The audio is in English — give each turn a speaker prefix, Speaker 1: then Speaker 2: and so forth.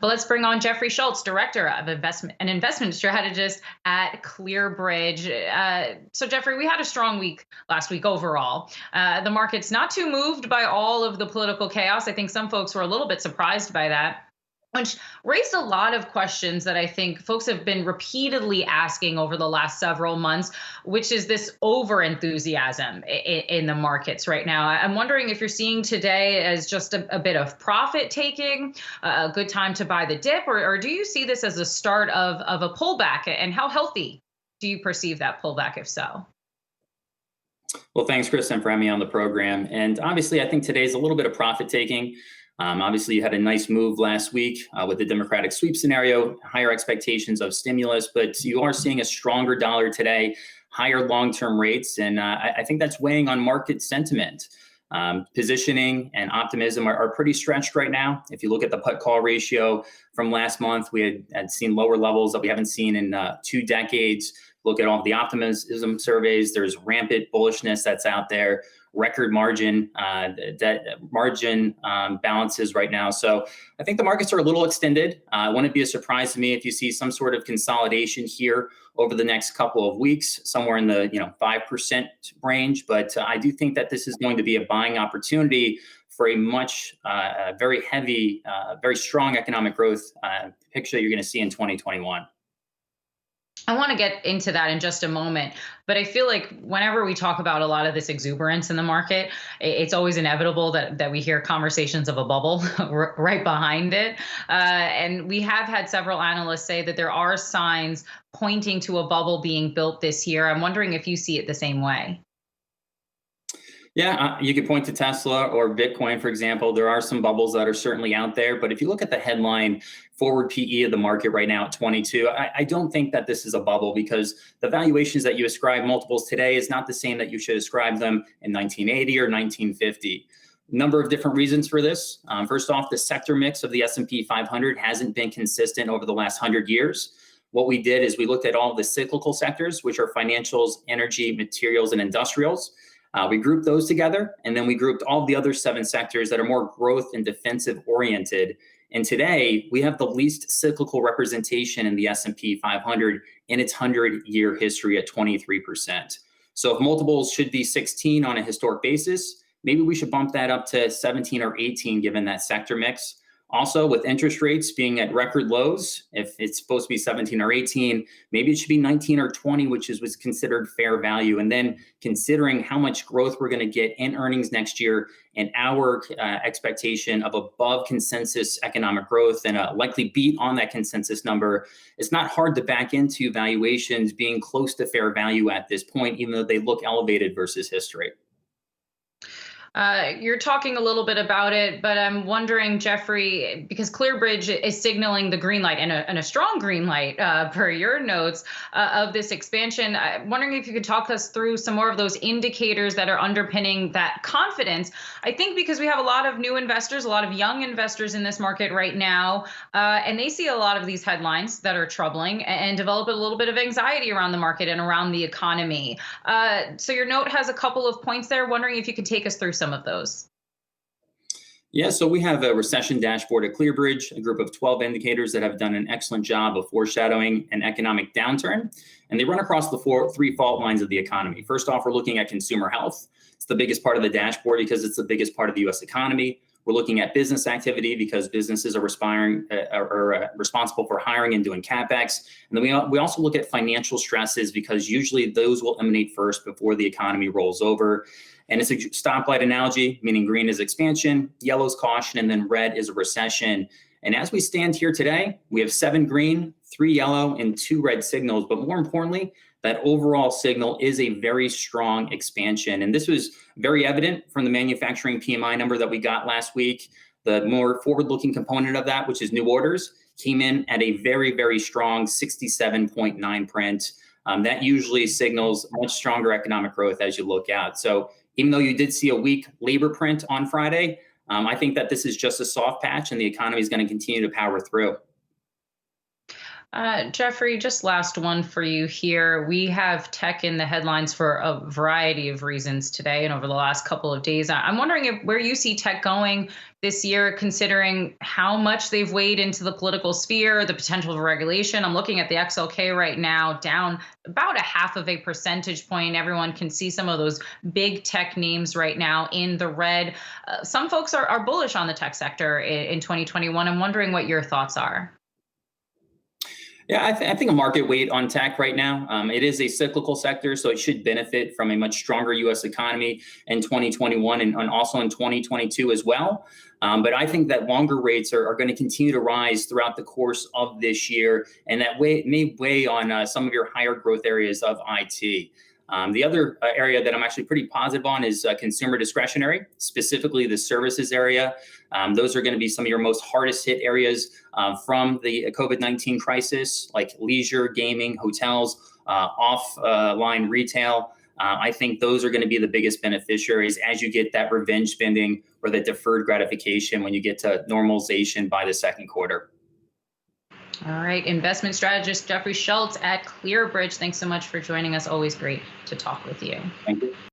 Speaker 1: But let's bring on Jeffrey Schulze, Director of Investment and Investment Strategist at ClearBridge. So, Jeffrey, we had a strong week last week overall. The market's not too moved by all of the political chaos. I think some folks were a little bit surprised by that, which raised a lot of questions that I think folks have been repeatedly asking over the last several months, which is this over enthusiasm in the markets right now. I'm wondering if you're seeing today as just a bit of profit taking, a good time to buy the dip, or do you see this as a start of a pullback? And how healthy do you perceive that pullback, if so?
Speaker 2: Well, thanks, Kristen, for having me on the program. And obviously, I think today's a little bit of profit taking. Obviously, you had a nice move last week with the Democratic sweep scenario, higher expectations of stimulus, but you are seeing a stronger dollar today, higher long-term rates, and I think that's weighing on market sentiment. Positioning and optimism are pretty stretched right now. If you look at the put-call ratio from last month, we had seen lower levels that we haven't seen in 2 decades. Look at all of the optimism surveys. There's rampant bullishness that's out there, record margin, debt margin balances right now. So I think the markets are a little extended. It wouldn't be a surprise to me if you see some sort of consolidation here over the next couple of weeks, somewhere in the 5% range. But I do think that this is going to be a buying opportunity for a much, very heavy, very strong economic growth picture that you're going to see in 2021.
Speaker 1: I want to get into that in just a moment, but I feel like whenever we talk about a lot of this exuberance in the market, it's always inevitable that we hear conversations of a bubble right behind it. And we have had several analysts say that there are signs pointing to a bubble being built this year. I'm wondering if you see it the same way.
Speaker 2: Yeah, you could point to Tesla or Bitcoin, for example. There are some bubbles that are certainly out there. But if you look at the headline forward PE of the market right now at 22, I don't think that this is a bubble, because the valuations that you ascribe multiples today is not the same that you should ascribe them in 1980 or 1950. Number of different reasons for this. First off, the sector mix of the S&P 500 hasn't been consistent over the last 100 years. What we did is we looked at all the cyclical sectors, which are financials, energy, materials, and industrials. We grouped those together, and then we grouped all the other 7 sectors that are more growth and defensive oriented. And today, we have the least cyclical representation in the S&P 500 in its 100-year history at 23%. So if multiples should be 16 on a historic basis, maybe we should bump that up to 17 or 18 given that sector mix. Also, with interest rates being at record lows, if it's supposed to be 17 or 18, maybe it should be 19 or 20, which was considered fair value. And then considering how much growth we're going to get in earnings next year and our expectation of above consensus economic growth and a likely beat on that consensus number, it's not hard to back into valuations being close to fair value at this point, even though they look elevated versus history.
Speaker 1: You're talking a little bit about it, but I'm wondering, Jeffrey, because ClearBridge is signaling the green light, and a strong green light per your notes of this expansion. I'm wondering if you could talk us through some more of those indicators that are underpinning that confidence. I think because we have a lot of new investors, a lot of young investors in this market right now, and they see a lot of these headlines that are troubling and develop a little bit of anxiety around the market and around the economy. So your note has a couple of points there. Wondering if you could take us through some of those.
Speaker 2: Yeah, so we have a recession dashboard at ClearBridge, a group of 12 indicators that have done an excellent job of foreshadowing an economic downturn. And they run across the 3 fault lines of the economy. First off, we're looking at consumer health. It's the biggest part of the dashboard because it's the biggest part of the U.S. economy. We're looking at business activity because businesses are responsible for hiring and doing CapEx. And then we also look at financial stresses because usually those will emanate first before the economy rolls over. And it's a stoplight analogy, meaning green is expansion, yellow is caution, and then red is a recession. And as we stand here today, we have 7 green, 3 yellow, and 2 red signals. But more importantly, that overall signal is a very strong expansion. And this was very evident from the manufacturing PMI number that we got last week. The more forward-looking component of that, which is new orders, came in at a very, very strong 67.9 print. That usually signals much stronger economic growth as you look out. So even though you did see a weak labor print on Friday, I think that this is just a soft patch and the economy is going to continue to power through.
Speaker 1: Jeffrey, just last one for you here. We have tech in the headlines for a variety of reasons today and over the last couple of days. I'm wondering where you see tech going this year, considering how much they've weighed into the political sphere, the potential for regulation. I'm looking at the XLK right now, down about a half of a percentage point. Everyone can see some of those big tech names right now in the red. Some folks are bullish on the tech sector in 2021. I'm wondering what your thoughts are.
Speaker 2: Yeah, I think a market weight on tech right now. It is a cyclical sector, so it should benefit from a much stronger U.S. economy in 2021 and also in 2022 as well. But I think that longer rates are going to continue to rise throughout the course of this year, and that may weigh on some of your higher growth areas of IT. The other area that I'm actually pretty positive on is consumer discretionary, specifically the services area. Those are going to be some of your most hardest hit areas from the COVID-19 crisis, like leisure, gaming, hotels, offline retail. I think those are going to be the biggest beneficiaries as you get that revenge spending or that deferred gratification when you get to normalization by the second quarter.
Speaker 1: All right, investment strategist Jeffrey Schulze at ClearBridge. Thanks so much for joining us. Always great to talk with you.
Speaker 2: Thank you.